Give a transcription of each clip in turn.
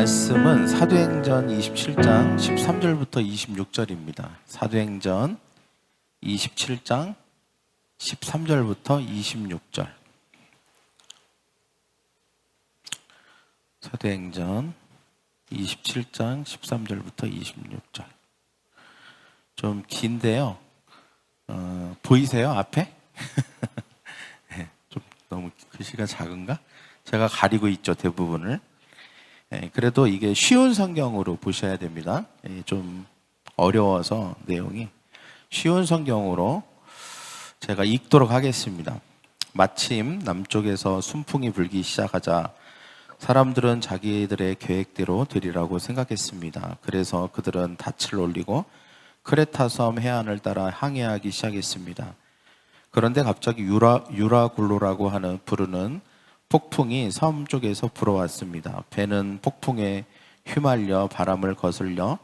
말씀은 사도행전 27장 13절부터 26절입니다. 사도행전 27장 13절부터 26절. 사도행전 27장 13절부터 26절. 좀 긴데요. 보이세요? 앞에? 좀 너무 글씨가 작은가? 제가 가리고 있죠, 대부분을. 그래도 이게 쉬운 성경으로 보셔야 됩니다. 좀 어려워서 내용이 쉬운 성경으로 제가 읽도록 하겠습니다. 마침 남쪽에서 순풍이 불기 시작하자 사람들은 자기들의 계획대로 되리라고 생각했습니다. 그래서 그들은 닻을 올리고 크레타 섬 해안을 따라 항해하기 시작했습니다. 그런데 갑자기 유라굴로라고 부르는 폭풍이 섬 쪽에서 불어왔습니다. 배는 폭풍에 휘말려 바람을 거슬려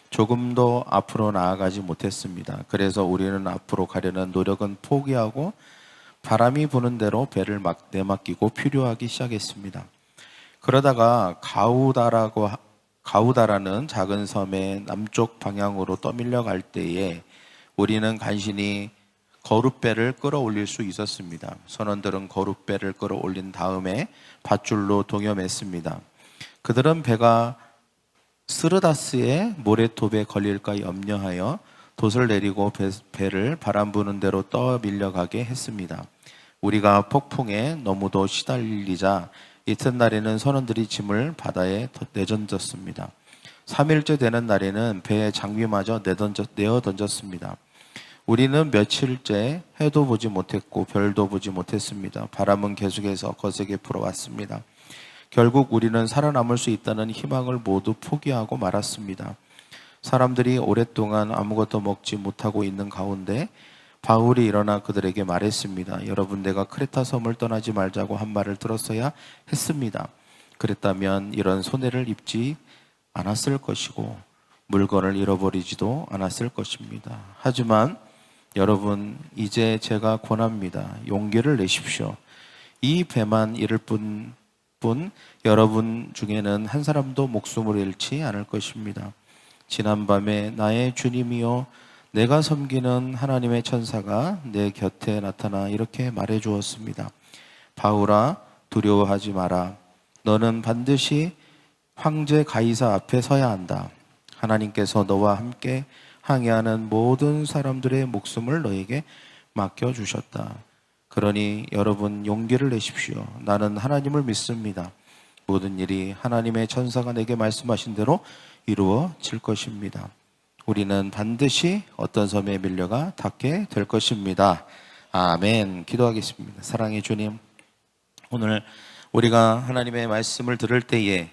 조금도 앞으로 나아가지 못했습니다. 그래서 우리는 앞으로 가려는 노력은 포기하고 바람이 부는 대로 배를 내맡기고 표류하기 시작했습니다. 그러다가 가우다라는 작은 섬의 남쪽 방향으로 떠밀려 갈 때에 우리는 간신히 거룻배를 끌어올릴 수 있었습니다. 선원들은 거룻배를 끌어올린 다음에 밧줄로 동여맸습니다. 그들은 배가 스르다스의 모래톱에 걸릴까 염려하여 돛을 내리고 배를 바람 부는 대로 떠밀려가게 했습니다. 우리가 폭풍에 너무도 시달리자 이튿날에는 선원들이 짐을 바다에 내던졌습니다. 3일째 되는 날에는 배의 장비마저 내어 던졌습니다. 우리는 며칠째 해도 보지 못했고 별도 보지 못했습니다. 바람은 계속해서 거세게 불어왔습니다. 결국 우리는 살아남을 수 있다는 희망을 모두 포기하고 말았습니다. 사람들이 오랫동안 아무것도 먹지 못하고 있는 가운데 바울이 일어나 그들에게 말했습니다. 여러분, 내가 크레타 섬을 떠나지 말자고 한 말을 들었어야 했습니다. 그랬다면 이런 손해를 입지 않았을 것이고 물건을 잃어버리지도 않았을 것입니다. 하지만 여러분, 이제 제가 권합니다. 용기를 내십시오. 이 배만 잃을 뿐 여러분 중에는 한 사람도 목숨을 잃지 않을 것입니다. 지난밤에 나의 주님이요 내가 섬기는 하나님의 천사가 내 곁에 나타나 이렇게 말해 주었습니다. 바울아, 두려워하지 마라. 너는 반드시 황제 가이사 앞에 서야 한다. 하나님께서 너와 함께 항해하는 모든 사람들의 목숨을 너에게 맡겨주셨다. 그러니 여러분, 용기를 내십시오. 나는 하나님을 믿습니다. 모든 일이 하나님의 천사가 내게 말씀하신 대로 이루어질 것입니다. 우리는 반드시 어떤 섬에 밀려가 닿게 될 것입니다. 아멘. 기도하겠습니다. 사랑의 주님, 오늘 우리가 하나님의 말씀을 들을 때에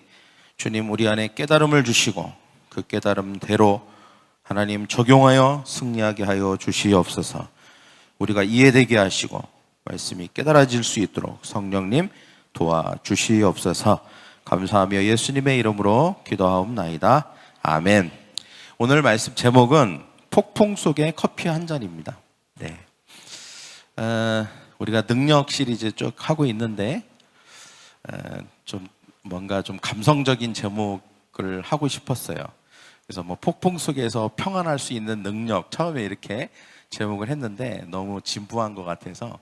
주님, 우리 안에 깨달음을 주시고 그 깨달음대로 하나님 적용하여 승리하게 하여 주시옵소서. 우리가 이해되게 하시고 말씀이 깨달아질 수 있도록 성령님 도와주시옵소서. 감사하며 예수님의 이름으로 기도하옵나이다. 아멘. 오늘 말씀 제목은 폭풍 속의 커피 한 잔입니다. 네. 우리가 능력 시리즈 쭉 하고 있는데 좀 뭔가 좀 감성적인 제목을 하고 싶었어요. 그래서 폭풍 속에서 평안할 수 있는 능력, 처음에 이렇게 제목을 했는데 너무 진부한 것 같아서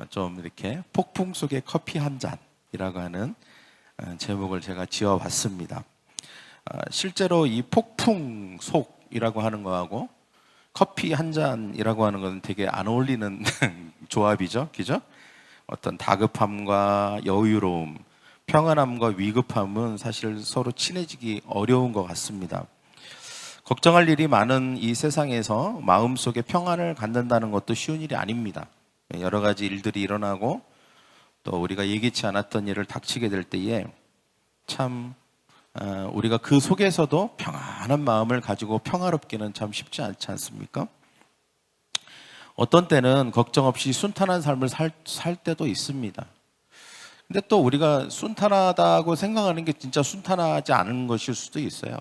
좀 이렇게 폭풍 속의 커피 한 잔이라고 하는 제목을 제가 지어봤습니다. 실제로 이 폭풍 속이라고 하는 거하고 커피 한 잔이라고 하는 건 되게 안 어울리는 조합이죠, 그죠? 어떤 다급함과 여유로움, 평안함과 위급함은 사실 서로 친해지기 어려운 것 같습니다. 걱정할 일이 많은 이 세상에서 마음속에 평안을 갖는다는 것도 쉬운 일이 아닙니다. 여러 가지 일들이 일어나고 또 우리가 예기치 않았던 일을 닥치게 될 때에 참 우리가 그 속에서도 평안한 마음을 가지고 평화롭기는 참 쉽지 않지 않습니까? 어떤 때는 걱정 없이 순탄한 삶을 살 때도 있습니다. 근데 또 우리가 순탄하다고 생각하는 게 진짜 순탄하지 않은 것일 수도 있어요.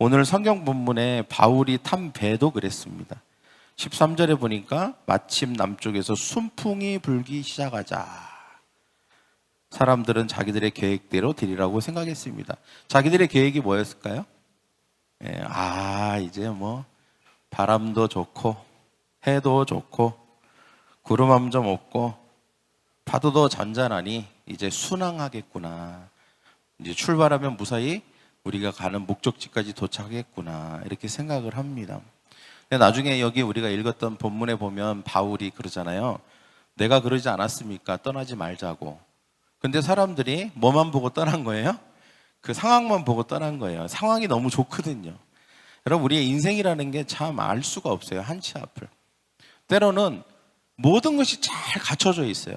오늘 성경 본문에 바울이 탄 배도 그랬습니다. 13절에 보니까 마침 남쪽에서 순풍이 불기 시작하자 사람들은 자기들의 계획대로 되리라고 생각했습니다. 자기들의 계획이 뭐였을까요? 이제 뭐 바람도 좋고 해도 좋고 구름 한 점 없고 파도도 잔잔하니 이제 순항하겠구나. 이제 출발하면 무사히 우리가 가는 목적지까지 도착하겠구나. 이렇게 생각을 합니다. 나중에 여기 우리가 읽었던 본문에 보면 바울이 그러잖아요. 내가 그러지 않았습니까? 떠나지 말자고. 근데 사람들이 뭐만 보고 떠난 거예요? 그 상황만 보고 떠난 거예요. 상황이 너무 좋거든요. 여러분, 우리의 인생이라는 게 참 알 수가 없어요. 한치 앞을. 때로는 모든 것이 잘 갖춰져 있어요.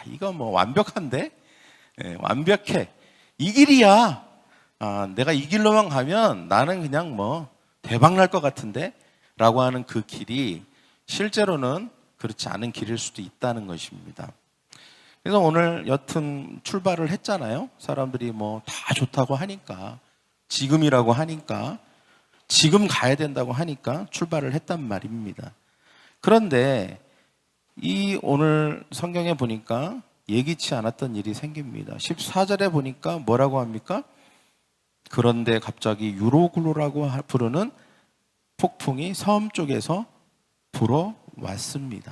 이거 뭐 완벽한데? 완벽해. 이 길이야. 내가 이 길로만 가면 나는 그냥 뭐 대박 날 것 같은데? 라고 하는 그 길이 실제로는 그렇지 않은 길일 수도 있다는 것입니다. 그래서 오늘 여튼 출발을 했잖아요. 사람들이 뭐 다 좋다고 하니까, 지금이라고 하니까, 지금 가야 된다고 하니까 출발을 했단 말입니다. 그런데 이 오늘 성경에 보니까 예기치 않았던 일이 생깁니다. 14절에 보니까 뭐라고 합니까? 그런데 갑자기 유로글로라고 부르는 폭풍이 섬 쪽에서 불어왔습니다.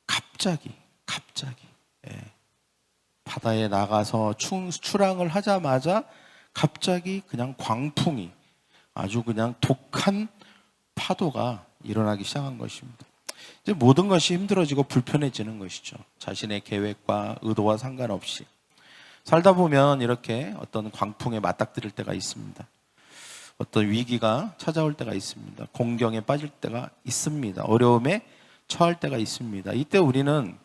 갑자기 바다에 나가서 출항을 하자마자 갑자기 그냥 광풍이, 아주 그냥 독한 파도가 일어나기 시작한 것입니다. 이제 모든 것이 힘들어지고 불편해지는 것이죠. 자신의 계획과 의도와 상관없이 살다 보면 이렇게 어떤 광풍에 맞닥뜨릴 때가 있습니다. 어떤 위기가 찾아올 때가 있습니다. 공경에 빠질 때가 있습니다. 어려움에 처할 때가 있습니다. 이때 우리는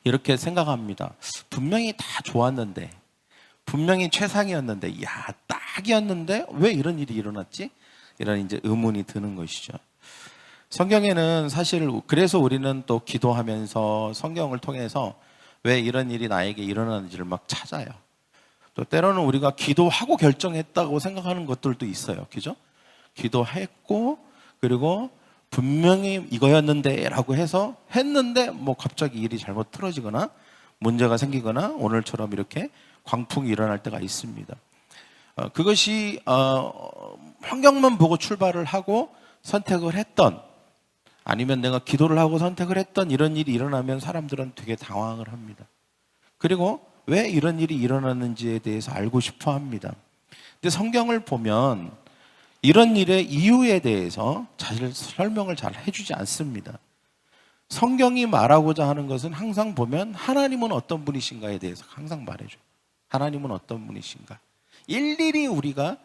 이렇게 생각합니다. 분명히 다 좋았는데, 분명히 최상이었는데, 딱이었는데 왜 이런 일이 일어났지? 이런 이제 의문이 드는 것이죠. 성경에는 사실 그래서 우리는 또 기도하면서 성경을 통해서 왜 이런 일이 나에게 일어나는지를 막 찾아요. 또 때로는 우리가 기도하고 결정했다고 생각하는 것들도 있어요. 그죠? 기도했고 그리고 분명히 이거였는데 라고 해서 했는데 뭐 갑자기 일이 잘못 틀어지거나 문제가 생기거나 오늘처럼 이렇게 광풍이 일어날 때가 있습니다. 그것이 환경만 보고 출발을 하고 선택을 했던, 아니면 내가 기도를 하고 선택을 했던 이런 일이 일어나면 사람들은 되게 당황을 합니다. 그리고 왜 이런 일이 일어났는지에 대해서 알고 싶어 합니다. 근데 성경을 보면 이런 일의 이유에 대해서 사실 설명을 잘 해주지 않습니다. 성경이 말하고자 하는 것은 항상 보면 하나님은 어떤 분이신가에 대해서 항상 말해줘요. 하나님은 어떤 분이신가. 일일이 우리가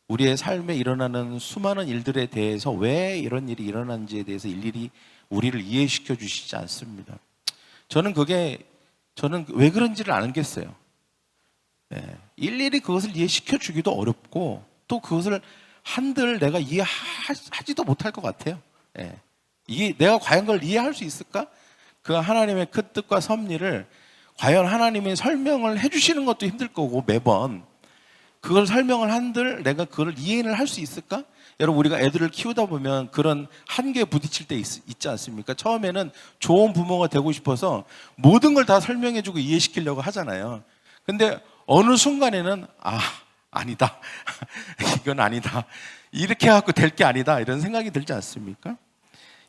우리의 삶에 일어나는 수많은 일들에 대해서 왜 이런 일이 일어난지에 대해서 일일이 우리를 이해시켜 주시지 않습니다. 저는 왜 그런지를 알겠어요. 일일이 그것을 이해시켜 주기도 어렵고 또 그것을 한들 내가 이해하지도 못할 것 같아요. 내가 과연 그걸 이해할 수 있을까? 그 하나님의 그 뜻과 섭리를 과연 하나님이 설명을 해주시는 것도 힘들 거고, 매번 그걸 설명을 한들 내가 그걸 이해를 할 수 있을까? 여러분, 우리가 애들을 키우다 보면 그런 한계에 부딪힐 때 있지 않습니까? 처음에는 좋은 부모가 되고 싶어서 모든 걸 다 설명해주고 이해시키려고 하잖아요. 근데 어느 순간에는 아니다. 이건 아니다. 이렇게 해갖고 될 게 아니다. 이런 생각이 들지 않습니까?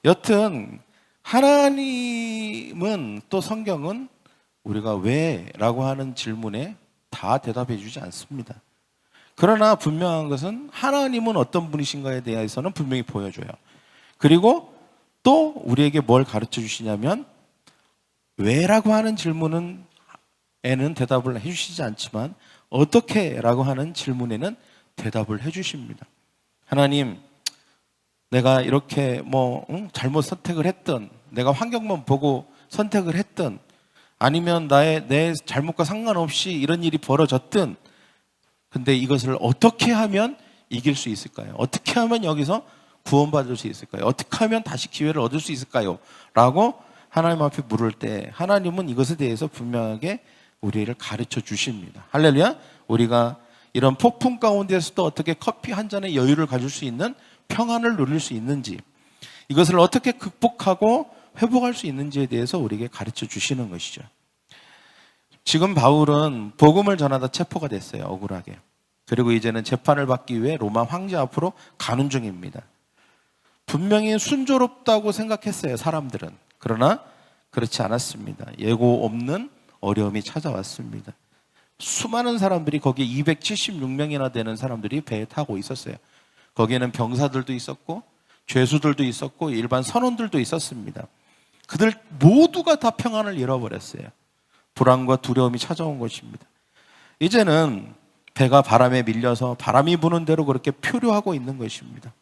여튼 하나님은, 또 성경은 우리가 왜? 라고 하는 질문에 다 대답해 주지 않습니다. 그러나 분명한 것은 하나님은 어떤 분이신가에 대해서는 분명히 보여줘요. 그리고 또 우리에게 뭘 가르쳐 주시냐면, 왜라고 하는 질문에는 대답을 해주시지 않지만 어떻게 라고 하는 질문에는 대답을 해주십니다. 하나님, 내가 이렇게 잘못 선택을 했던, 내가 환경만 보고 선택을 했던, 아니면 내 잘못과 상관없이 이런 일이 벌어졌든, 근데 이것을 어떻게 하면 이길 수 있을까요? 어떻게 하면 여기서 구원받을 수 있을까요? 어떻게 하면 다시 기회를 얻을 수 있을까요? 라고 하나님 앞에 물을 때 하나님은 이것에 대해서 분명하게 우리를 가르쳐 주십니다. 할렐루야. 우리가 이런 폭풍 가운데서도 어떻게 커피 한 잔의 여유를 가질 수 있는, 평안을 누릴 수 있는지, 이것을 어떻게 극복하고 회복할 수 있는지에 대해서 우리에게 가르쳐 주시는 것이죠. 지금 바울은 복음을 전하다 체포가 됐어요. 억울하게. 그리고 이제는 재판을 받기 위해 로마 황제 앞으로 가는 중입니다. 분명히 순조롭다고 생각했어요, 사람들은. 그러나 그렇지 않았습니다. 예고 없는 어려움이 찾아왔습니다. 수많은 사람들이, 거기에 276명이나 되는 사람들이 배에 타고 있었어요. 거기에는 병사들도 있었고 죄수들도 있었고 일반 선원들도 있었습니다. 그들 모두가 다 평안을 잃어버렸어요. 불안과 두려움이 찾아온 것입니다. 이제는 배가 바람에 밀려서 바람이 부는 대로 그렇게 표류하고 있는 것입니다.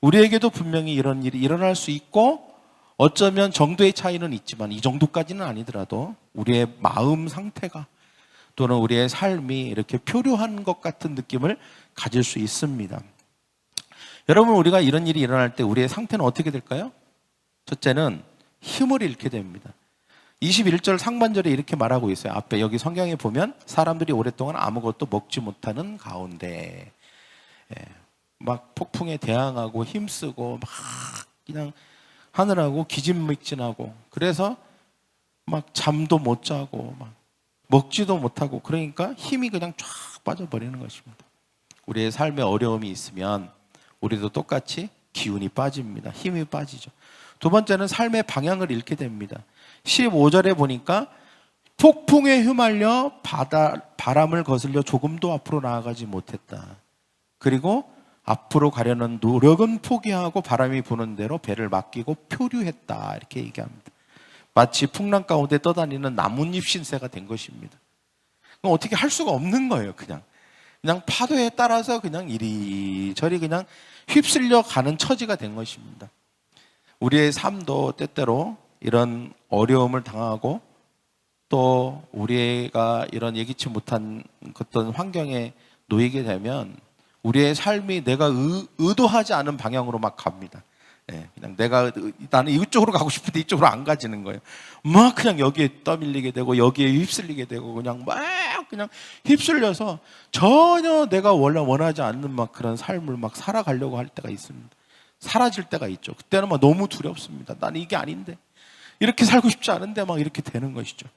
우리에게도 분명히 이런 일이 일어날 수 있고, 어쩌면 정도의 차이는 있지만 이 정도까지는 아니더라도 우리의 마음 상태가 또는 우리의 삶이 이렇게 표류한 것 같은 느낌을 가질 수 있습니다. 여러분, 우리가 이런 일이 일어날 때 우리의 상태는 어떻게 될까요? 첫째는 힘을 잃게 됩니다. 21절 상반절에 이렇게 말하고 있어요. 앞에 여기 성경에 보면 사람들이 오랫동안 아무것도 먹지 못하는 가운데 막 폭풍에 대항하고 힘쓰고 막 그냥 하느라고 기진맥진하고, 그래서 막 잠도 못 자고 막 먹지도 못하고, 그러니까 힘이 그냥 쫙 빠져버리는 것입니다. 우리의 삶에 어려움이 있으면 우리도 똑같이 기운이 빠집니다. 힘이 빠지죠. 두 번째는 삶의 방향을 잃게 됩니다. 15절에 보니까 폭풍에 휘말려 바람을 거슬려 조금도 앞으로 나아가지 못했다. 그리고 앞으로 가려는 노력은 포기하고 바람이 부는 대로 배를 맡기고 표류했다. 이렇게 얘기합니다. 마치 풍랑 가운데 떠다니는 나뭇잎 신세가 된 것입니다. 그럼 어떻게 할 수가 없는 거예요. 그냥 파도에 따라서 그냥 이리저리 그냥 휩쓸려 가는 처지가 된 것입니다. 우리의 삶도 때때로 이런 어려움을 당하고 또 우리가 이런 예기치 못한 어떤 환경에 놓이게 되면 우리의 삶이 내가 의도하지 않은 방향으로 막 갑니다. 그냥 나는 이쪽으로 가고 싶은데 이쪽으로 안 가지는 거예요. 막 그냥 여기에 떠밀리게 되고 여기에 휩쓸리게 되고 그냥 휩쓸려서 전혀 내가 원하지 않는 막 그런 삶을 막 살아가려고 할 때가 있습니다. 사라질 때가 있죠. 그때는 막 너무 두렵습니다. 나는 이게 아닌데, 이렇게 살고 싶지 않은데 막 이렇게 되는 것이죠.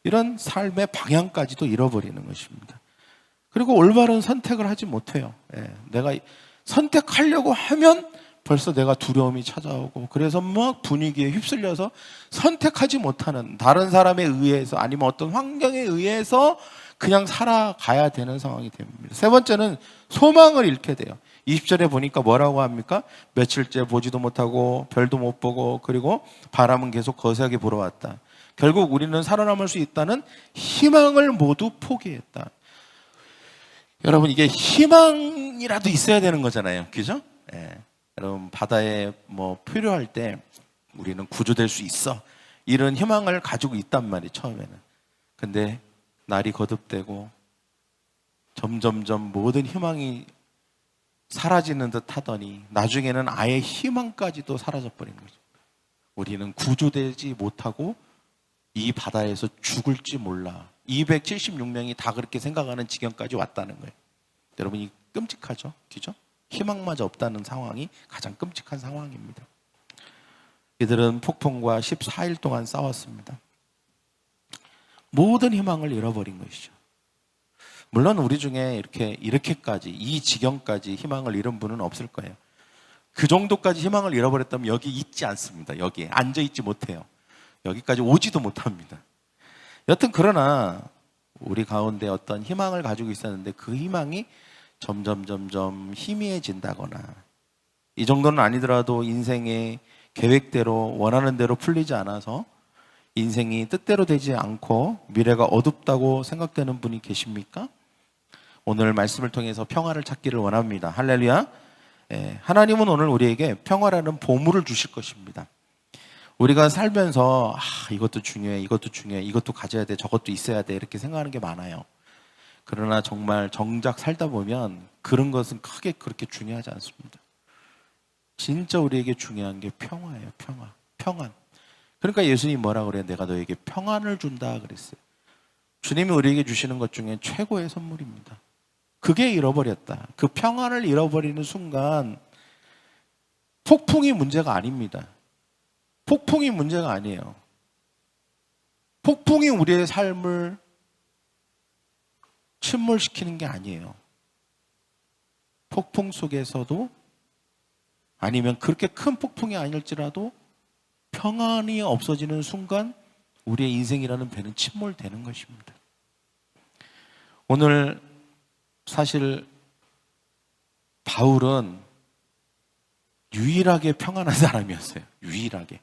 이런 삶의 방향까지도 잃어버리는 것입니다. 그리고 올바른 선택을 하지 못해요. 내가 선택하려고 하면 벌써 내가 두려움이 찾아오고, 그래서 막 분위기에 휩쓸려서 선택하지 못하는, 다른 사람에 의해서 아니면 어떤 환경에 의해서 그냥 살아가야 되는 상황이 됩니다. 세 번째는 소망을 잃게 돼요. 20절에 보니까 뭐라고 합니까? 며칠째 보지도 못하고 별도 못 보고 그리고 바람은 계속 거세게 불어왔다. 결국 우리는 살아남을 수 있다는 희망을 모두 포기했다. 여러분, 이게 희망이라도 있어야 되는 거잖아요. 그죠? 여러분, 바다에 필요할 때 우리는 구조될 수 있어, 이런 희망을 가지고 있단 말이에요, 처음에는. 근데 날이 거듭되고 점점점 모든 희망이 사라지는 듯 하더니 나중에는 아예 희망까지도 사라져버린 거죠. 우리는 구조되지 못하고 이 바다에서 죽을지 몰라. 276명이 다 그렇게 생각하는 지경까지 왔다는 거예요. 여러분이 끔찍하죠? 그죠? 희망마저 없다는 상황이 가장 끔찍한 상황입니다. 이들은 폭풍과 14일 동안 싸웠습니다. 모든 희망을 잃어버린 것이죠. 물론 우리 중에 이렇게까지, 이 지경까지 희망을 잃은 분은 없을 거예요. 그 정도까지 희망을 잃어버렸다면 여기 있지 않습니다. 여기에 앉아있지 못해요. 여기까지 오지도 못합니다. 여튼 그러나 우리 가운데 어떤 희망을 가지고 있었는데 그 희망이 점점 희미해진다거나, 이 정도는 아니더라도 인생의 계획대로 원하는 대로 풀리지 않아서 인생이 뜻대로 되지 않고 미래가 어둡다고 생각되는 분이 계십니까? 오늘 말씀을 통해서 평화를 찾기를 원합니다. 할렐루야. 하나님은 오늘 우리에게 평화라는 보물을 주실 것입니다. 우리가 살면서 이것도 중요해, 이것도 중요해, 이것도 가져야 돼, 저것도 있어야 돼, 이렇게 생각하는 게 많아요. 그러나 정말 정작 살다 보면 그런 것은 크게 그렇게 중요하지 않습니다. 진짜 우리에게 중요한 게 평화예요. 평안. 그러니까 예수님이 뭐라 그래요? 내가 너에게 평안을 준다 그랬어요. 주님이 우리에게 주시는 것 중에 최고의 선물입니다. 그게 잃어버렸다. 그 평안을 잃어버리는 순간 폭풍이 문제가 아닙니다. 폭풍이 문제가 아니에요. 폭풍이 우리의 삶을 침몰시키는 게 아니에요. 폭풍 속에서도 아니면 그렇게 큰 폭풍이 아닐지라도 평안이 없어지는 순간 우리의 인생이라는 배는 침몰되는 것입니다. 오늘 사실 바울은 유일하게 평안한 사람이었어요. 유일하게.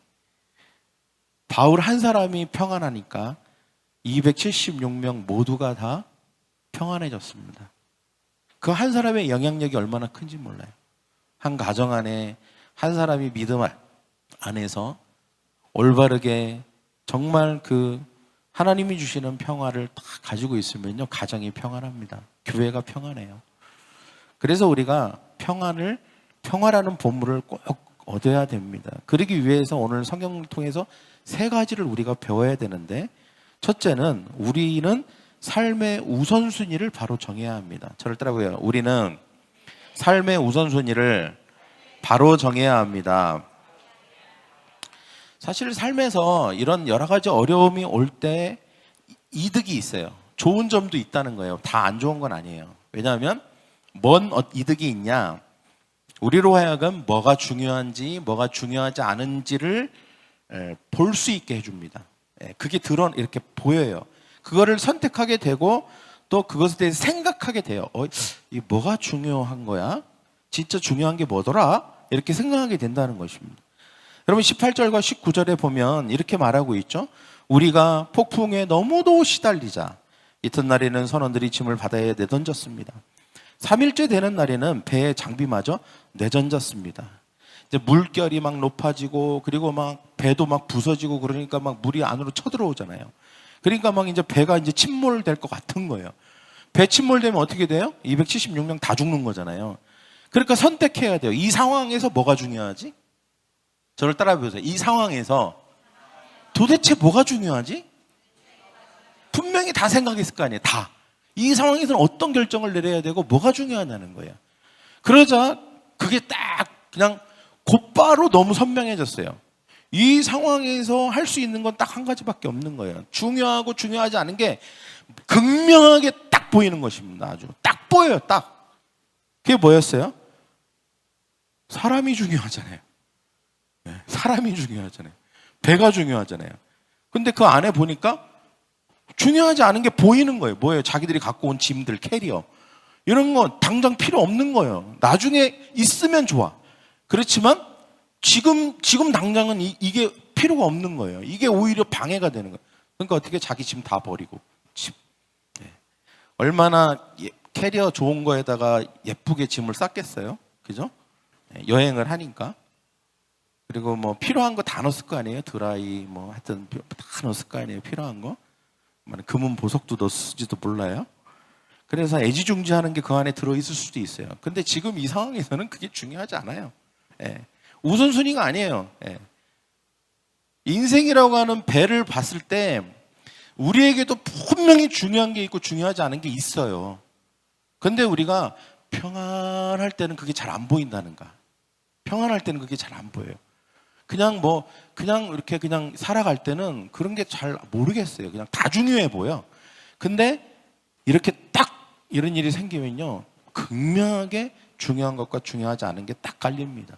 바울 한 사람이 평안하니까 276명 모두가 다 평안해졌습니다. 그 한 사람의 영향력이 얼마나 큰지 몰라요. 한 가정 안에 한 사람이 믿음 안에서 올바르게 정말 그 하나님이 주시는 평화를 다 가지고 있으면요, 가정이 평안합니다. 교회가 평안해요. 그래서 우리가 평화라는 보물을 꼭 얻어야 됩니다. 그러기 위해서 오늘 성경을 통해서 세 가지를 우리가 배워야 되는데, 첫째는 우리는 삶의 우선순위를 바로 정해야 합니다. 저를 따라해요. 우리는 삶의 우선순위를 바로 정해야 합니다. 사실 삶에서 이런 여러 가지 어려움이 올 때 이득이 있어요. 좋은 점도 있다는 거예요. 다 안 좋은 건 아니에요. 왜냐하면 뭔 이득이 있냐? 우리로 하여금 뭐가 중요한지 뭐가 중요하지 않은지를 볼 수 있게 해줍니다. 그게 이렇게 보여요. 그거를 선택하게 되고 또 그것에 대해서 생각하게 돼요. 이게 뭐가 중요한 거야? 진짜 중요한 게 뭐더라? 이렇게 생각하게 된다는 것입니다. 여러분 18절과 19절에 보면 이렇게 말하고 있죠. 우리가 폭풍에 너무도 시달리자 이튿날에는 선원들이 짐을 바다에 내던졌습니다. 3일째 되는 날에는 배의 장비마저 내던졌습니다. 이제 물결이 막 높아지고 그리고 막 배도 막 부서지고 그러니까 막 물이 안으로 쳐들어오잖아요. 그러니까 막 이제 배가 이제 침몰될 것 같은 거예요. 배 침몰되면 어떻게 돼요? 276명 다 죽는 거잖아요. 그러니까 선택해야 돼요. 이 상황에서 뭐가 중요하지? 저를 따라 보세요. 이 상황에서 도대체 뭐가 중요하지? 분명히 다 생각했을 거 아니에요. 다. 이 상황에서는 어떤 결정을 내려야 되고 뭐가 중요하냐는 거예요. 그러자 그게 딱 그냥 곧바로 너무 선명해졌어요. 이 상황에서 할 수 있는 건 딱 한 가지밖에 없는 거예요. 중요하고 중요하지 않은 게 극명하게 딱 보이는 것입니다. 아주 딱 보여요. 딱. 그게 뭐였어요? 사람이 중요하잖아요. 사람이 중요하잖아요. 배가 중요하잖아요. 근데 그 안에 보니까 중요하지 않은 게 보이는 거예요. 뭐예요? 자기들이 갖고 온 짐들, 캐리어. 이런 건 당장 필요 없는 거예요. 나중에 있으면 좋아. 그렇지만 지금 당장은 이게 필요가 없는 거예요. 이게 오히려 방해가 되는 거예요. 그러니까 어떻게 자기 짐 다 버리고. 얼마나 캐리어 좋은 거에다가 예쁘게 짐을 쌌겠어요? 그죠? 여행을 하니까. 그리고 뭐 필요한 거 다 넣었을 거 아니에요? 드라이 뭐 하여튼 다 넣었을 거 아니에요? 필요한 거. 금은 보석도 넣었을지도 몰라요. 그래서 애지중지하는 게 그 안에 들어있을 수도 있어요. 근데 지금 이 상황에서는 그게 중요하지 않아요. 우선순위가 아니에요. 인생이라고 하는 배를 봤을 때 우리에게도 분명히 중요한 게 있고 중요하지 않은 게 있어요. 근데 우리가 평안할 때는 그게 잘 안 보인다는가. 평안할 때는 그게 잘 안 보여요. 그냥 이렇게 그냥 살아갈 때는 그런 게 잘 모르겠어요. 그냥 다 중요해 보여. 근데 이렇게 딱 이런 일이 생기면요. 극명하게 중요한 것과 중요하지 않은 게 딱 갈립니다.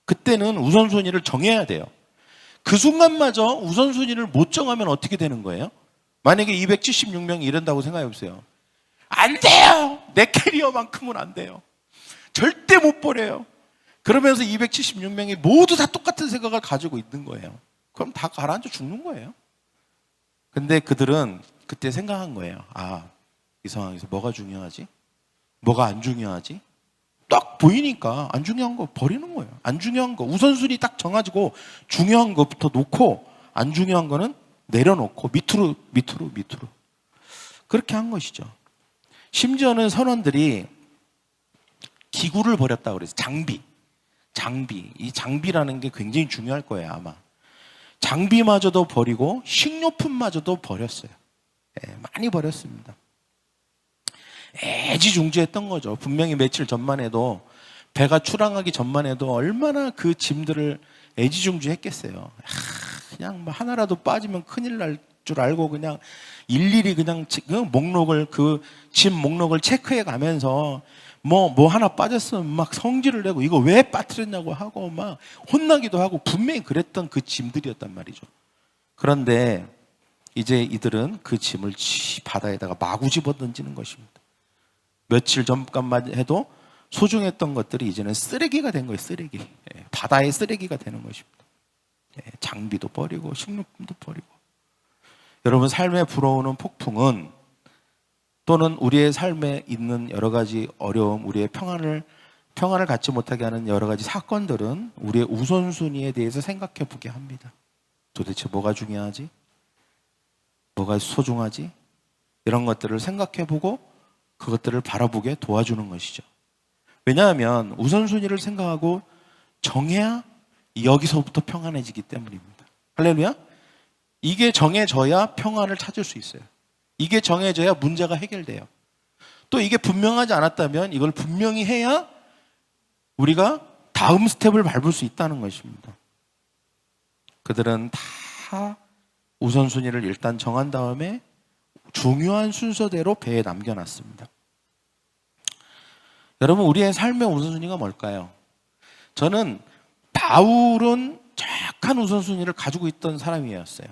그때는 우선순위를 정해야 돼요. 그 순간마저 우선순위를 못 정하면 어떻게 되는 거예요? 만약에 276명이 이런다고 생각해 보세요. 안 돼요! 내 캐리어만큼은 안 돼요. 절대 못 버려요. 그러면서 276명이 모두 다 똑같은 생각을 가지고 있는 거예요. 그럼 다 가라앉아 죽는 거예요. 근데 그들은 그때 생각한 거예요. 이 상황에서 뭐가 중요하지? 뭐가 안 중요하지? 딱 보이니까 안 중요한 거 버리는 거예요. 안 중요한 거 우선순위 딱 정해지고 중요한 것부터 놓고 안 중요한 거는 내려놓고 밑으로 그렇게 한 것이죠. 심지어는 선원들이 기구를 버렸다고 그래서 장비. 이 장비라는 게 굉장히 중요할 거예요, 아마. 장비마저도 버리고 식료품마저도 버렸어요. 많이 버렸습니다. 애지중지했던 거죠. 분명히 며칠 전만 해도 배가 출항하기 전만 해도 얼마나 그 짐들을 애지중지했겠어요. 그냥 뭐 하나라도 빠지면 큰일 날 줄 알고 그냥 일일이 그냥 그 짐 목록을 체크해 가면서 뭐 하나 빠졌으면 막 성질을 내고 이거 왜 빠뜨렸냐고 하고 막 혼나기도 하고 분명히 그랬던 그 짐들이었단 말이죠. 그런데 이제 이들은 그 짐을 바다에다가 마구 집어던지는 것입니다. 며칠 전까지만 해도 소중했던 것들이 이제는 쓰레기가 된 거예요. 쓰레기. 바다의 쓰레기가 되는 것입니다. 장비도 버리고 식료품도 버리고. 여러분, 삶에 불어오는 폭풍은 또는 우리의 삶에 있는 여러 가지 어려움, 우리의 평안을 갖지 못하게 하는 여러 가지 사건들은 우리의 우선순위에 대해서 생각해 보게 합니다. 도대체 뭐가 중요하지? 뭐가 소중하지? 이런 것들을 생각해 보고 그것들을 바라보게 도와주는 것이죠. 왜냐하면 우선순위를 생각하고 정해야 여기서부터 평안해지기 때문입니다. 할렐루야? 이게 정해져야 평안을 찾을 수 있어요. 이게 정해져야 문제가 해결돼요. 또 이게 분명하지 않았다면 이걸 분명히 해야 우리가 다음 스텝을 밟을 수 있다는 것입니다. 그들은 다 우선순위를 일단 정한 다음에 중요한 순서대로 배에 남겨놨습니다. 여러분, 우리의 삶의 우선순위가 뭘까요? 저는 바울은 정확한 우선순위를 가지고 있던 사람이었어요.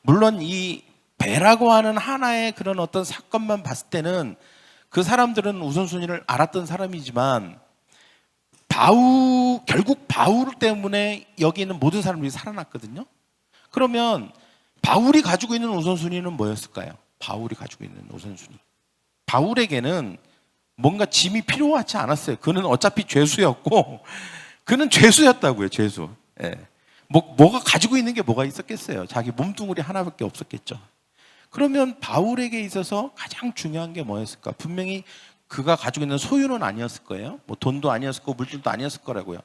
물론 이 배라고 하는 하나의 그런 어떤 사건만 봤을 때는 그 사람들은 우선순위를 알았던 사람이지만 결국 바울 때문에 여기 있는 모든 사람들이 살아났거든요. 그러면 바울이 가지고 있는 우선순위는 뭐였을까요? 바울이 가지고 있는 우선순위. 바울에게는 뭔가 짐이 필요하지 않았어요. 그는 어차피 죄수였고 그는 죄수였다고요. 죄수. 뭐가 가지고 있는 게 뭐가 있었겠어요. 자기 몸뚱아리 하나밖에 없었겠죠. 그러면 바울에게 있어서 가장 중요한 게 뭐였을까? 분명히 그가 가지고 있는 소유는 아니었을 거예요. 뭐 돈도 아니었을 거고 물질도 아니었을 거라고요.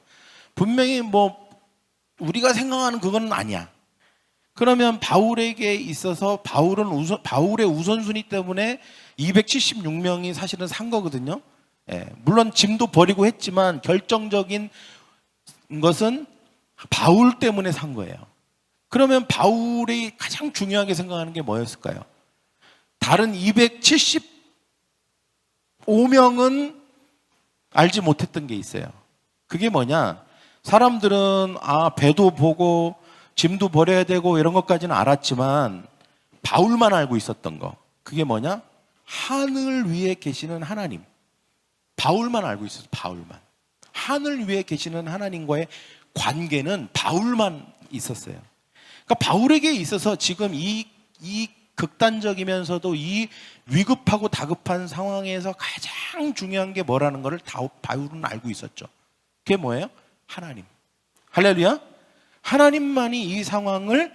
분명히 뭐 우리가 생각하는 그건 아니야. 그러면 바울에게 있어서 바울의 우선순위 때문에 276명이 사실은 산 거거든요. 물론 짐도 버리고 했지만 결정적인 것은 바울 때문에 산 거예요. 그러면 바울이 가장 중요하게 생각하는 게 뭐였을까요? 다른 275명은 알지 못했던 게 있어요. 그게 뭐냐? 사람들은 배도 보고 짐도 버려야 되고 이런 것까지는 알았지만 바울만 알고 있었던 거. 그게 뭐냐? 하늘 위에 계시는 하나님. 바울만 알고 있었어요. 바울만. 하늘 위에 계시는 하나님과의 관계는 바울만 있었어요. 그러니까 바울에게 있어서 지금 이 극단적이면서도 이 위급하고 다급한 상황에서 가장 중요한 게 뭐라는 것을 바울은 알고 있었죠. 그게 뭐예요? 하나님. 할렐루야. 하나님만이 이 상황을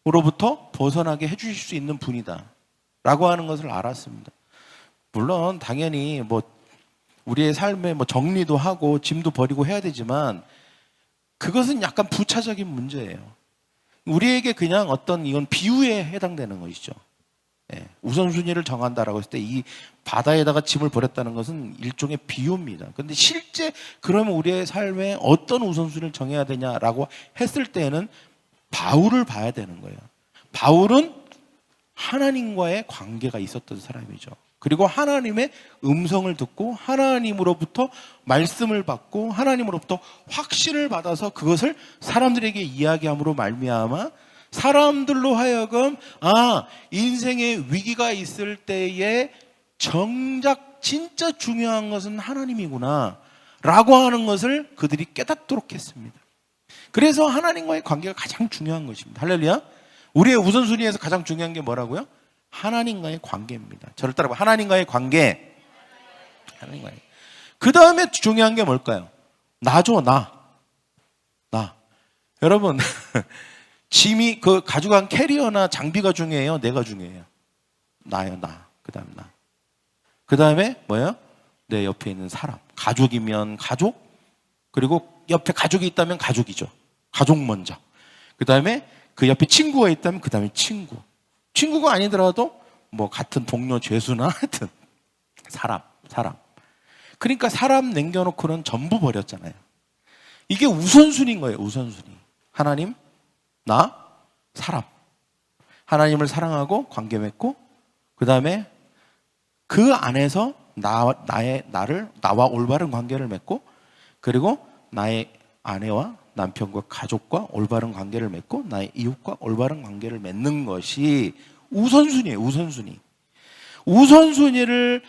으로부터 벗어나게 해주실 수 있는 분이다 라고 하는 것을 알았습니다. 물론 당연히 우리의 삶에 정리도 하고 짐도 버리고 해야 되지만 그것은 약간 부차적인 문제예요. 우리에게 그냥 이건 비유에 해당되는 것이죠. 우선순위를 정한다라고 했을 때 이 바다에다가 짐을 버렸다는 것은 일종의 비유입니다. 그런데 실제 그러면 우리의 삶에 어떤 우선순위를 정해야 되냐라고 했을 때는 바울을 봐야 되는 거예요. 바울은 하나님과의 관계가 있었던 사람이죠. 그리고 하나님의 음성을 듣고 하나님으로부터 말씀을 받고 하나님으로부터 확신을 받아서 그것을 사람들에게 이야기함으로 말미암아 사람들로 하여금 인생의 위기가 있을 때에 정작 진짜 중요한 것은 하나님이구나 라고 하는 것을 그들이 깨닫도록 했습니다. 그래서 하나님과의 관계가 가장 중요한 것입니다. 할렐루야. 우리의 우선순위에서 가장 중요한 게 뭐라고요? 하나님과의 관계입니다. 저를 따라봐. 하나님과의 관계. 하나님과의. 그 다음에 중요한 게 뭘까요? 나죠, 나. 여러분, 짐이 가져간 캐리어나 장비가 중요해요? 내가 중요해요? 나요, 나. 그 다음 나. 그 다음에 뭐예요? 내 옆에 있는 사람. 가족이면 가족. 그리고 옆에 가족이 있다면 가족이죠. 가족 먼저. 그 다음에 그 옆에 친구가 있다면 그 다음에 친구. 친구가 아니더라도 같은 동료 죄수나 하여튼 사람. 그러니까 사람 남겨놓고는 전부 버렸잖아요. 이게 우선순위인 거예요. 우선순위. 하나님, 나, 사람. 하나님을 사랑하고 관계 맺고, 그 다음에 그 안에서 나와 올바른 관계를 맺고, 그리고 나의 아내와 남편과 가족과 올바른 관계를 맺고, 나의 이웃과 올바른 관계를 맺는 것이 우선순위예요. 우선순위. 우선순위를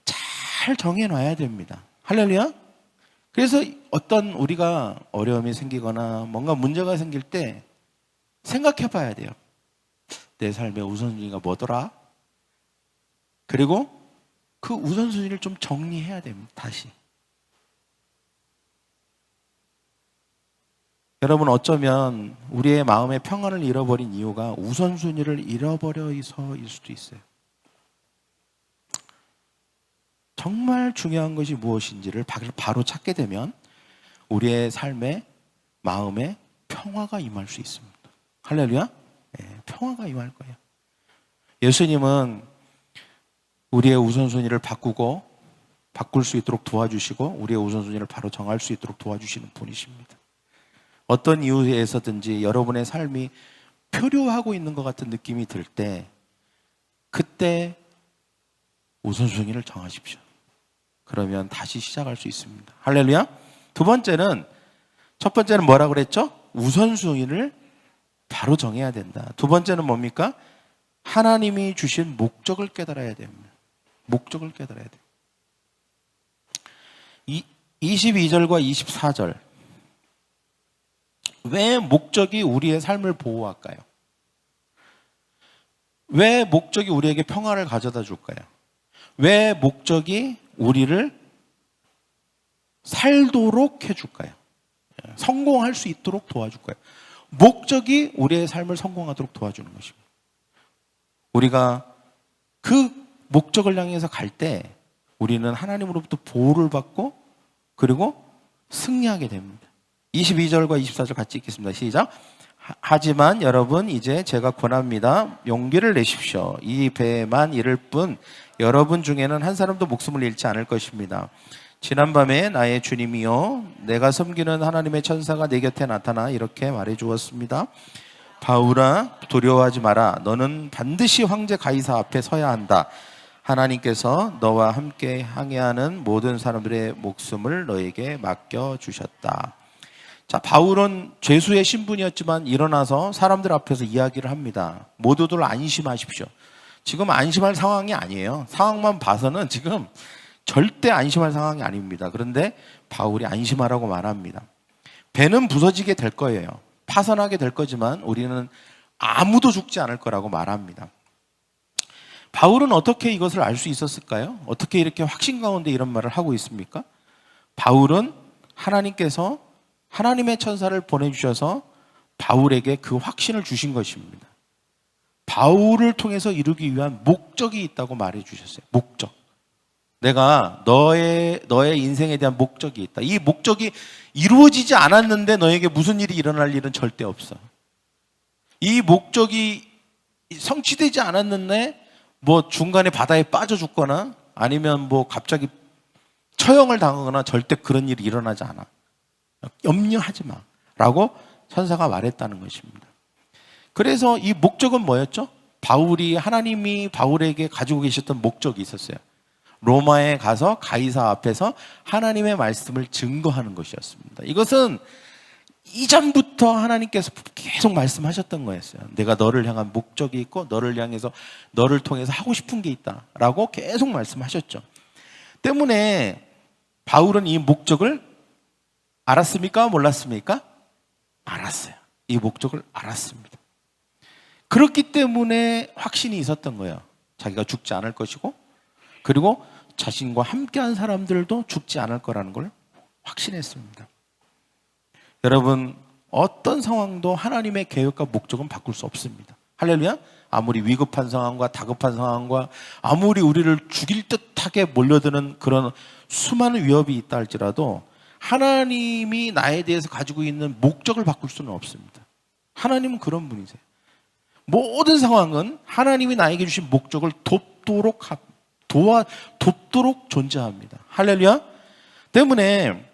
잘 정해놔야 됩니다. 할렐루야. 그래서 어떤 우리가 어려움이 생기거나 뭔가 문제가 생길 때 생각해 봐야 돼요. 내 삶의 우선순위가 뭐더라? 그리고 그 우선순위를 좀 정리해야 됩니다. 다시. 여러분, 어쩌면 우리의 마음의 평안을 잃어버린 이유가 우선순위를 잃어버려서일 수도 있어요. 정말 중요한 것이 무엇인지를 바로 찾게 되면 우리의 삶에, 마음에 평화가 임할 수 있습니다. 할렐루야? 네, 평화가 임할 거예요. 예수님은 우리의 우선순위를 바꿀 수 있도록 도와주시고, 우리의 우선순위를 바로 정할 수 있도록 도와주시는 분이십니다. 어떤 이유에서든지 여러분의 삶이 표류하고 있는 것 같은 느낌이 들 때, 그때 우선순위를 정하십시오. 그러면 다시 시작할 수 있습니다. 할렐루야. 첫 번째는 뭐라 그랬죠? 우선순위를 바로 정해야 된다. 두 번째는 뭡니까? 하나님이 주신 목적을 깨달아야 됩니다. 목적을 깨달아야 돼요. 22절과 24절. 왜 목적이 우리의 삶을 보호할까요? 왜 목적이 우리에게 평화를 가져다 줄까요? 왜 목적이 우리를 살도록 해줄까요? 성공할 수 있도록 도와줄까요? 목적이 우리의 삶을 성공하도록 도와주는 것입니다. 우리가 그 목적을 향해서 갈 때 우리는 하나님으로부터 보호를 받고, 그리고 승리하게 됩니다. 22절과 24절 같이 읽겠습니다. 시작. 하지만 여러분, 이제 제가 권합니다. 용기를 내십시오. 이 배에만 이를 뿐 여러분 중에는 한 사람도 목숨을 잃지 않을 것입니다. 지난밤에 나의 주님이요, 내가 섬기는 하나님의 천사가 내 곁에 나타나 이렇게 말해 주었습니다. 바울아, 두려워하지 마라. 너는 반드시 황제 가이사 앞에 서야 한다. 하나님께서 너와 함께 항해하는 모든 사람들의 목숨을 너에게 맡겨주셨다. 자, 바울은 죄수의 신분이었지만 일어나서 사람들 앞에서 이야기를 합니다. 모두들 안심하십시오. 지금 안심할 상황이 아니에요. 상황만 봐서는 지금 절대 안심할 상황이 아닙니다. 그런데 바울이 안심하라고 말합니다. 배는 부서지게 될 거예요. 파손하게 될 거지만 우리는 아무도 죽지 않을 거라고 말합니다. 바울은 어떻게 이것을 알 수 있었을까요? 어떻게 이렇게 확신 가운데 이런 말을 하고 있습니까? 바울은 하나님께서 하나님의 천사를 보내주셔서 바울에게 그 확신을 주신 것입니다. 바울을 통해서 이루기 위한 목적이 있다고 말해 주셨어요. 목적. 내가 너의 인생에 대한 목적이 있다. 이 목적이 이루어지지 않았는데 너에게 무슨 일이 일어날 일은 절대 없어. 이 목적이 성취되지 않았는데 뭐 중간에 바다에 빠져 죽거나 아니면 뭐 갑자기 처형을 당하거나 절대 그런 일이 일어나지 않아. 염려하지 마 라고 천사가 말했다는 것입니다. 그래서 이 목적은 뭐였죠? 하나님이 바울에게 가지고 계셨던 목적이 있었어요. 로마에 가서 가이사 앞에서 하나님의 말씀을 증거하는 것이었습니다. 이것은 이전부터 하나님께서 계속 말씀하셨던 거였어요. 내가 너를 향한 목적이 있고 너를 향해서 너를 통해서 하고 싶은 게 있다라고 계속 말씀하셨죠. 때문에 바울은 이 목적을 알았습니까? 몰랐습니까? 알았어요. 이 목적을 알았습니다. 그렇기 때문에 확신이 있었던 거예요. 자기가 죽지 않을 것이고, 그리고 자신과 함께한 사람들도 죽지 않을 거라는 걸 확신했습니다. 여러분, 어떤 상황도 하나님의 계획과 목적은 바꿀 수 없습니다. 할렐루야? 아무리 위급한 상황과 다급한 상황과 아무리 우리를 죽일 듯하게 몰려드는 그런 수많은 위협이 있다 할지라도 하나님이 나에 대해서 가지고 있는 목적을 바꿀 수는 없습니다. 하나님은 그런 분이세요. 모든 상황은 하나님이 나에게 주신 목적을 돕도록 존재합니다. 할렐루야. 때문에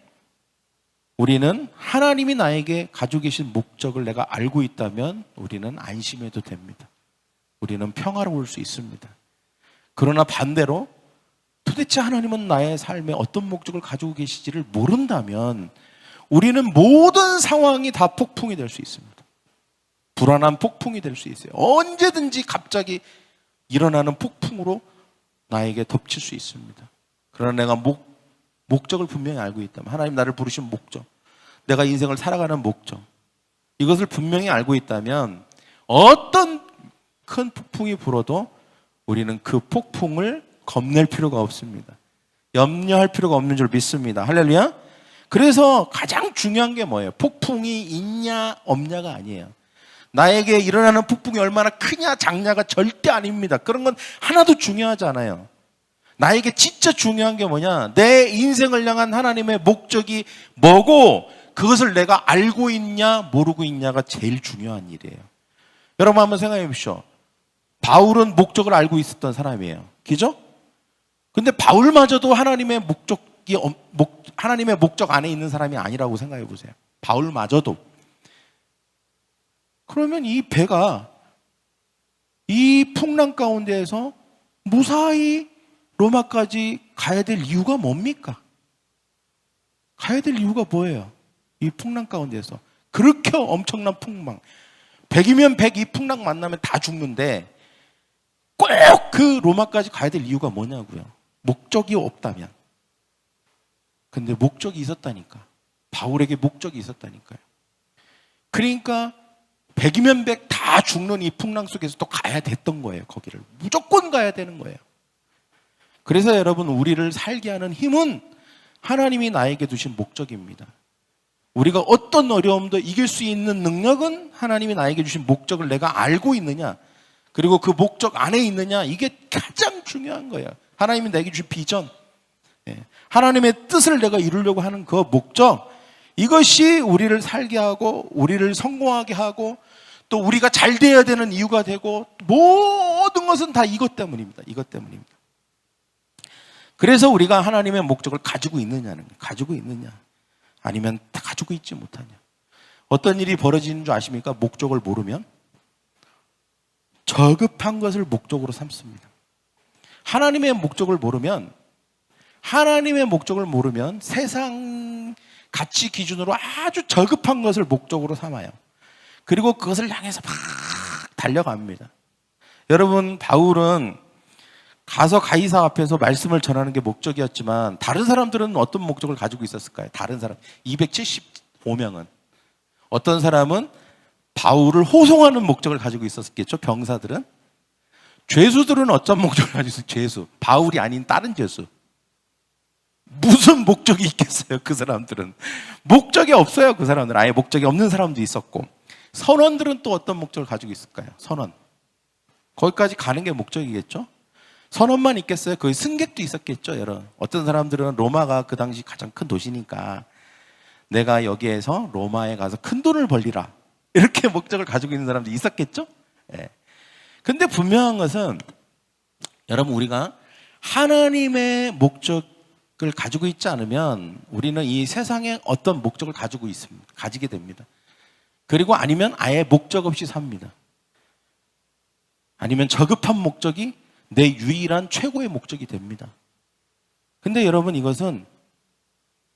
우리는 하나님이 나에게 가지고 계신 목적을 내가 알고 있다면 우리는 안심해도 됩니다. 우리는 평화로울 수 있습니다. 그러나 반대로 도대체 하나님은 나의 삶에 어떤 목적을 가지고 계시지를 모른다면 우리는 모든 상황이 다 폭풍이 될 수 있습니다. 불안한 폭풍이 될 수 있어요. 언제든지 갑자기 일어나는 폭풍으로 나에게 덮칠 수 있습니다. 그러나 내가 목적을 분명히 알고 있다면, 하나님 나를 부르신 목적, 내가 인생을 살아가는 목적, 이것을 분명히 알고 있다면 어떤 큰 폭풍이 불어도 우리는 그 폭풍을 겁낼 필요가 없습니다. 염려할 필요가 없는 줄 믿습니다. 할렐루야. 그래서 가장 중요한 게 뭐예요? 폭풍이 있냐 없냐가 아니에요. 나에게 일어나는 폭풍이 얼마나 크냐 작냐가 절대 아닙니다. 그런 건 하나도 중요하지 않아요. 나에게 진짜 중요한 게 뭐냐? 내 인생을 향한 하나님의 목적이 뭐고 그것을 내가 알고 있냐 모르고 있냐가 제일 중요한 일이에요. 여러분 한번 생각해 보십시오. 바울은 목적을 알고 있었던 사람이에요. 그죠? 근데 바울마저도 하나님의 목적 안에 있는 사람이 아니라고 생각해 보세요. 바울마저도. 그러면 이 배가 이 풍랑 가운데에서 무사히 로마까지 가야 될 이유가 뭡니까? 가야 될 이유가 뭐예요? 이 풍랑 가운데에서 그렇게 엄청난 풍랑, 100이면 100 이 풍랑 만나면 다 죽는데 꼭 그 로마까지 가야 될 이유가 뭐냐고요? 목적이 없다면. 근데 목적이 있었다니까. 바울에게 목적이 있었다니까요. 그러니까 100이면 100 다 죽는 이 풍랑 속에서 또 가야 됐던 거예요. 거기를 무조건 가야 되는 거예요. 그래서 여러분, 우리를 살게 하는 힘은 하나님이 나에게 두신 목적입니다. 우리가 어떤 어려움도 이길 수 있는 능력은 하나님이 나에게 주신 목적을 내가 알고 있느냐, 그리고 그 목적 안에 있느냐, 이게 가장 중요한 거예요. 하나님이 나에게 주신 비전, 하나님의 뜻을 내가 이루려고 하는 그 목적, 이것이 우리를 살게 하고 우리를 성공하게 하고 또 우리가 잘 돼야 되는 이유가 되고, 모든 것은 다 이것 때문입니다. 이것 때문입니다. 그래서 우리가 하나님의 목적을 가지고 있느냐는 거예요. 가지고 있느냐 아니면 다 가지고 있지 못하냐. 어떤 일이 벌어지는 줄 아십니까? 목적을 모르면 저급한 것을 목적으로 삼습니다. 하나님의 목적을 모르면 세상 가치 기준으로 아주 저급한 것을 목적으로 삼아요. 그리고 그것을 향해서 막 달려갑니다. 여러분, 바울은 가서 가이사 앞에서 말씀을 전하는 게 목적이었지만 다른 사람들은 어떤 목적을 가지고 있었을까요? 다른 사람 275명은 어떤 사람은 바울을 호송하는 목적을 가지고 있었겠죠. 병사들은. 죄수들은 어떤 목적을 가지고 있었어요? 죄수. 바울이 아닌 다른 죄수. 무슨 목적이 있겠어요? 그 사람들은. 목적이 없어요. 그 사람들은. 아예 목적이 없는 사람도 있었고. 선원들은 또 어떤 목적을 가지고 있을까요? 선원. 거기까지 가는 게 목적이겠죠. 선원만 있겠어요? 거기 승객도 있었겠죠. 여러분. 어떤 사람들은 로마가 그 당시 가장 큰 도시니까 내가 여기에서 로마에 가서 큰 돈을 벌리라, 이렇게 목적을 가지고 있는 사람도 있었겠죠. 근데 분명한 것은 여러분, 우리가 하나님의 목적을 가지고 있지 않으면 우리는 이 세상에 어떤 목적을 가지게 됩니다. 그리고 아니면 아예 목적 없이 삽니다. 아니면 저급한 목적이 내 유일한 최고의 목적이 됩니다. 근데 여러분, 이것은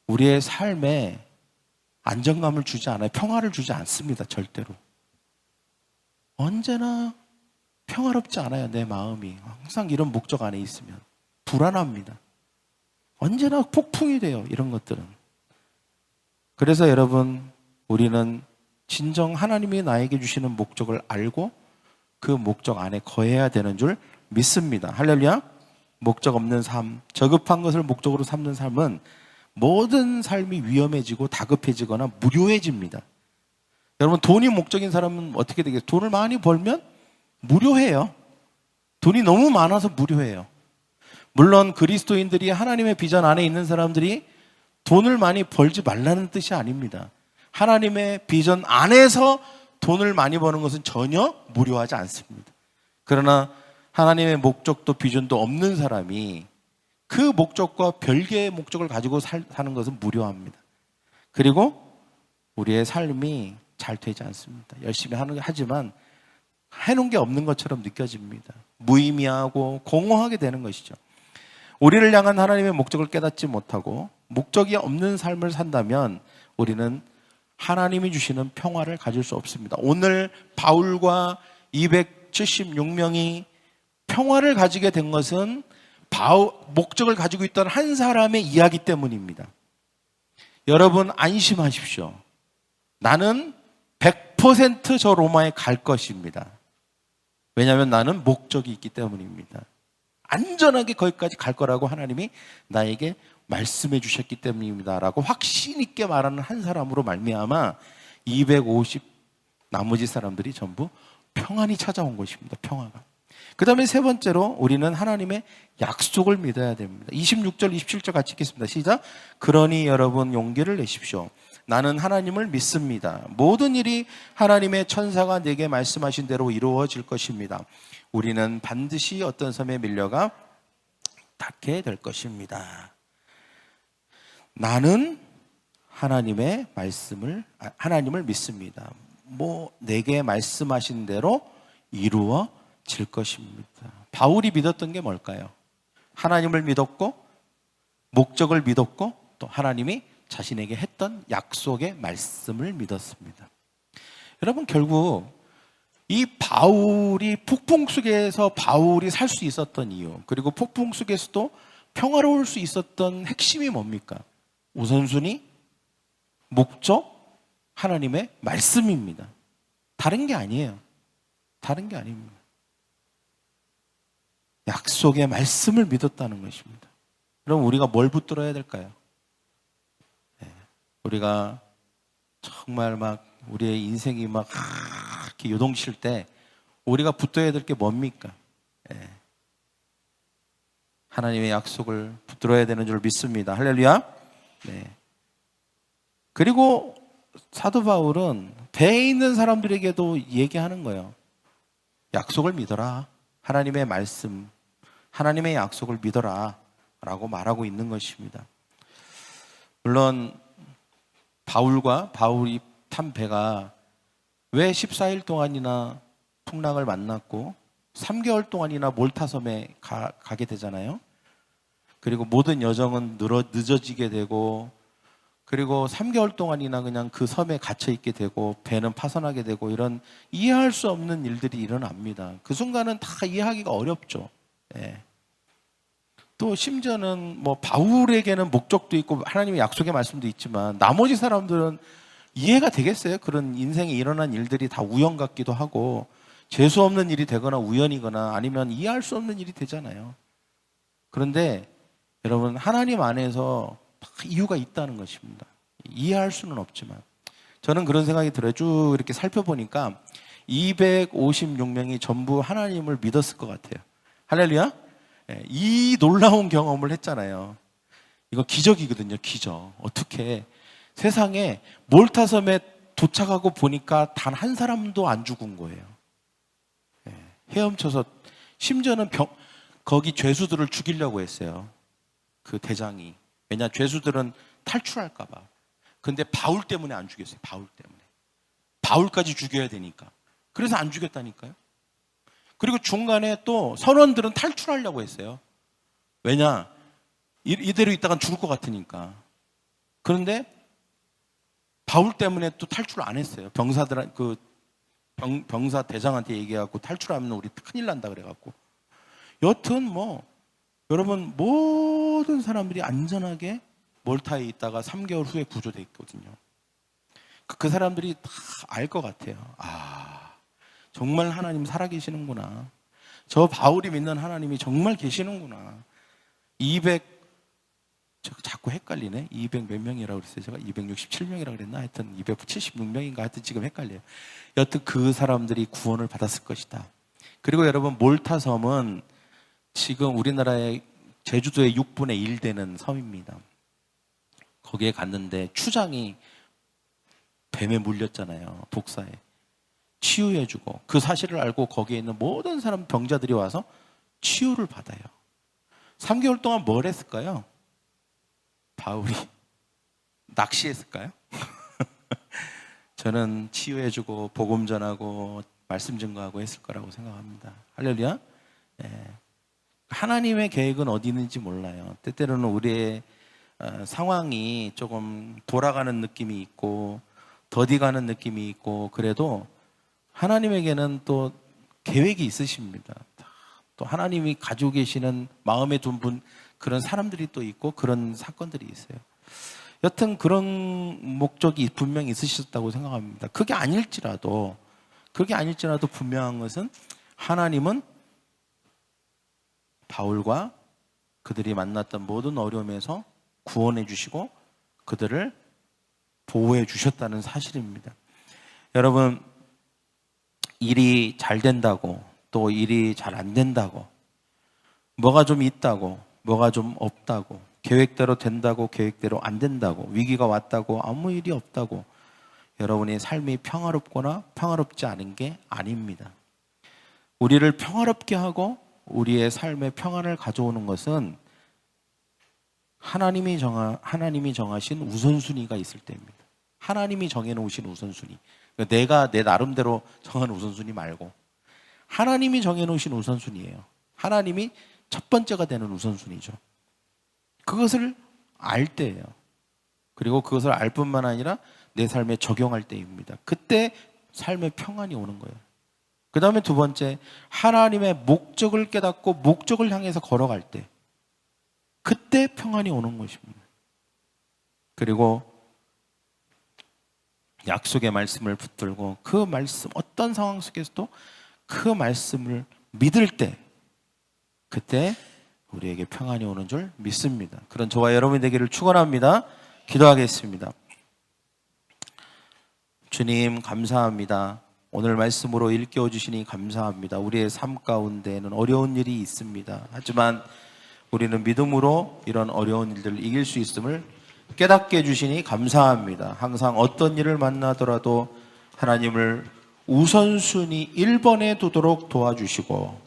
우리의 삶에 안정감을 주지 않아요. 평화를 주지 않습니다. 절대로. 언제나 평화롭지 않아요. 내 마음이. 항상 이런 목적 안에 있으면 불안합니다. 언제나 폭풍이 돼요. 이런 것들은. 그래서 여러분, 우리는 진정 하나님이 나에게 주시는 목적을 알고 그 목적 안에 거해야 되는 줄 믿습니다. 할렐루야. 목적 없는 삶, 저급한 것을 목적으로 삼는 삶은 모든 삶이 위험해지고 다급해지거나 무료해집니다. 여러분, 돈이 목적인 사람은 어떻게 되겠어요? 돈을 많이 벌면 무료해요. 돈이 너무 많아서 무료해요. 물론 그리스도인들이 하나님의 비전 안에 있는 사람들이 돈을 많이 벌지 말라는 뜻이 아닙니다. 하나님의 비전 안에서 돈을 많이 버는 것은 전혀 무료하지 않습니다. 그러나 하나님의 목적도 비전도 없는 사람이 그 목적과 별개의 목적을 가지고 사는 것은 무료합니다. 그리고 우리의 삶이 잘 되지 않습니다. 열심히 하지만 해놓은 게 없는 것처럼 느껴집니다. 무의미하고 공허하게 되는 것이죠. 우리를 향한 하나님의 목적을 깨닫지 못하고 목적이 없는 삶을 산다면 우리는 하나님이 주시는 평화를 가질 수 없습니다. 오늘 바울과 276명이 평화를 가지게 된 것은 목적을 가지고 있던 한 사람의 이야기 때문입니다. 여러분 안심하십시오. 나는 100% 저 로마에 갈 것입니다. 왜냐하면 나는 목적이 있기 때문입니다. 안전하게 거기까지 갈 거라고 하나님이 나에게 말씀해 주셨기 때문입니다 라고 확신 있게 말하는 한 사람으로 말미암아 250 나머지 사람들이 전부 평안이 찾아온 것입니다. 평화가. 그 다음에 세 번째로 우리는 하나님의 약속을 믿어야 됩니다. 26절 27절 같이 읽겠습니다. 시작. 그러니 여러분 용기를 내십시오. 나는 하나님을 믿습니다. 모든 일이 하나님의 천사가 내게 말씀하신 대로 이루어질 것입니다. 우리는 반드시 어떤 섬에 밀려가 닿게 될 것입니다. 나는 하나님의 하나님을 믿습니다. 내게 말씀하신 대로 이루어질 것입니다. 바울이 믿었던 게 뭘까요? 하나님을 믿었고, 목적을 믿었고, 또 하나님이 자신에게 했던 약속의 말씀을 믿었습니다. 여러분, 결국 이 바울이 폭풍 속에서 바울이 살 수 있었던 이유, 그리고 폭풍 속에서도 평화로울 수 있었던 핵심이 뭡니까? 우선순위, 목적, 하나님의 말씀입니다. 다른 게 아니에요. 다른 게 아닙니다. 약속의 말씀을 믿었다는 것입니다. 그럼 우리가 뭘 붙들어야 될까요? 우리가 정말 우리의 인생이 이렇게 요동칠 때 우리가 붙들어야 될 게 뭡니까? 하나님의 약속을 붙들어야 되는 줄 믿습니다. 할렐루야. 그리고 사도 바울은 배에 있는 사람들에게도 얘기하는 거예요. 약속을 믿어라. 하나님의 말씀, 하나님의 약속을 믿어라 라고 말하고 있는 것입니다. 물론 바울이 탄 배가 왜 14일 동안이나 풍랑을 만났고 3개월 동안이나 몰타섬에 가게 되잖아요. 그리고 모든 여정은 늦어지게 되고, 그리고 3개월 동안이나 그냥 그 섬에 갇혀 있게 되고 배는 파손하게 되고, 이런 이해할 수 없는 일들이 일어납니다. 그 순간은 다 이해하기가 어렵죠. 또 심지어는 바울에게는 목적도 있고 하나님의 약속의 말씀도 있지만 나머지 사람들은 이해가 되겠어요? 그런 인생에 일어난 일들이 다 우연 같기도 하고 재수 없는 일이 되거나 우연이거나 아니면 이해할 수 없는 일이 되잖아요. 그런데 여러분, 하나님 안에서 다 이유가 있다는 것입니다. 이해할 수는 없지만 저는 그런 생각이 들어요. 쭉 이렇게 살펴보니까 256명이 전부 하나님을 믿었을 것 같아요. 할렐루야. 이 놀라운 경험을 했잖아요. 이거 기적이거든요. 기적. 어떻게 세상에 몰타섬에 도착하고 보니까 단 한 사람도 안 죽은 거예요. 헤엄쳐서, 심지어는 거기 죄수들을 죽이려고 했어요. 그 대장이. 왜냐, 죄수들은 탈출할까 봐. 근데 바울 때문에 안 죽였어요. 바울 때문에. 바울까지 죽여야 되니까. 그래서 안 죽였다니까요. 그리고 중간에 또 선원들은 탈출하려고 했어요. 왜냐, 이대로 있다간 죽을 것 같으니까. 그런데 바울 때문에 또 탈출을 안 했어요. 병사 대장한테 얘기해갖고 탈출하면 우리 큰일 난다 그래갖고. 여튼 여러분, 모든 사람들이 안전하게 몰타에 있다가 3개월 후에 구조돼 있거든요. 그 사람들이 다 알 것 같아요. 정말 하나님 살아계시는구나. 저 바울이 믿는 하나님이 정말 계시는구나. 제가 자꾸 헷갈리네. 200 몇 명이라고 그랬어요. 제가 267명이라고 그랬나? 하여튼 276명인가? 하여튼 지금 헷갈려요. 여튼 그 사람들이 구원을 받았을 것이다. 그리고 여러분, 몰타섬은 지금 우리나라의 제주도의 6분의 1 되는 섬입니다. 거기에 갔는데 추장이 뱀에 물렸잖아요. 독사에. 치유해주고, 그 사실을 알고 거기에 있는 모든 사람 병자들이 와서 치유를 받아요. 3개월 동안 뭘 했을까요? 바울이 낚시했을까요? 저는 치유해주고 복음 전하고 말씀 증거하고 했을 거라고 생각합니다. 할렐루야. 예. 하나님의 계획은 어디 있는지 몰라요. 때때로는 우리의 상황이 조금 돌아가는 느낌이 있고 더디가는 느낌이 있고 그래도 하나님에게는 또 계획이 있으십니다. 또 하나님이 가지고 계시는 마음에 둔 분 그런 사람들이 또 있고 그런 사건들이 있어요. 여튼 그런 목적이 분명히 있으셨다고 생각합니다. 그게 아닐지라도 분명한 것은 하나님은 바울과 그들이 만났던 모든 어려움에서 구원해 주시고 그들을 보호해 주셨다는 사실입니다. 여러분, 일이 잘 된다고 또 일이 잘 안 된다고 뭐가 좀 있다고 뭐가 좀 없다고 계획대로 된다고 계획대로 안 된다고 위기가 왔다고 아무 일이 없다고 여러분의 삶이 평화롭거나 평화롭지 않은 게 아닙니다. 우리를 평화롭게 하고 우리의 삶에 평안을 가져오는 것은 하나님이 정하신 우선순위가 있을 때입니다. 하나님이 정해놓으신 우선순위. 내가 내 나름대로 정한 우선순위 말고 하나님이 정해놓으신 우선순위예요. 하나님이 첫 번째가 되는 우선순위죠. 그것을 알 때예요. 그리고 그것을 알 뿐만 아니라 내 삶에 적용할 때입니다. 그때 삶의 평안이 오는 거예요. 그 다음에 두 번째, 하나님의 목적을 깨닫고 목적을 향해서 걸어갈 때 그때 평안이 오는 것입니다. 그리고 약속의 말씀을 붙들고 그 말씀 어떤 상황 속에서도 그 말씀을 믿을 때 그때 우리에게 평안이 오는 줄 믿습니다. 그런 저와 여러분이 되기를 축원합니다. 기도하겠습니다. 주님 감사합니다. 오늘 말씀으로 일깨워 주시니 감사합니다. 우리의 삶 가운데에는 어려운 일이 있습니다. 하지만 우리는 믿음으로 이런 어려운 일들을 이길 수 있음을 깨닫게 해주시니 감사합니다. 항상 어떤 일을 만나더라도 하나님을 우선순위 1번에 두도록 도와주시고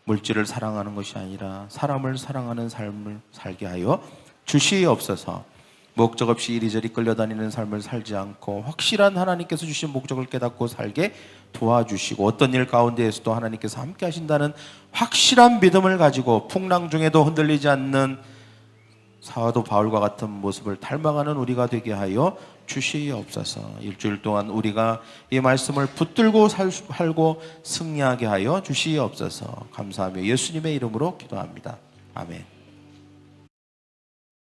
물질을 사랑하는 것이 아니라 사람을 사랑하는 삶을 살게 하여 주시옵소서. 목적 없이 이리저리 끌려다니는 삶을 살지 않고 확실한 하나님께서 주신 목적을 깨닫고 살게 도와주시고 어떤 일 가운데에서도 하나님께서 함께 하신다는 확실한 믿음을 가지고 풍랑 중에도 흔들리지 않는 사도 바울과 같은 모습을 닮아가는 우리가 되게 하여 주시옵소서. 일주일 동안 우리가 이 말씀을 붙들고 살고 승리하게 하여 주시옵소서. 감사하며 예수님의 이름으로 기도합니다. 아멘.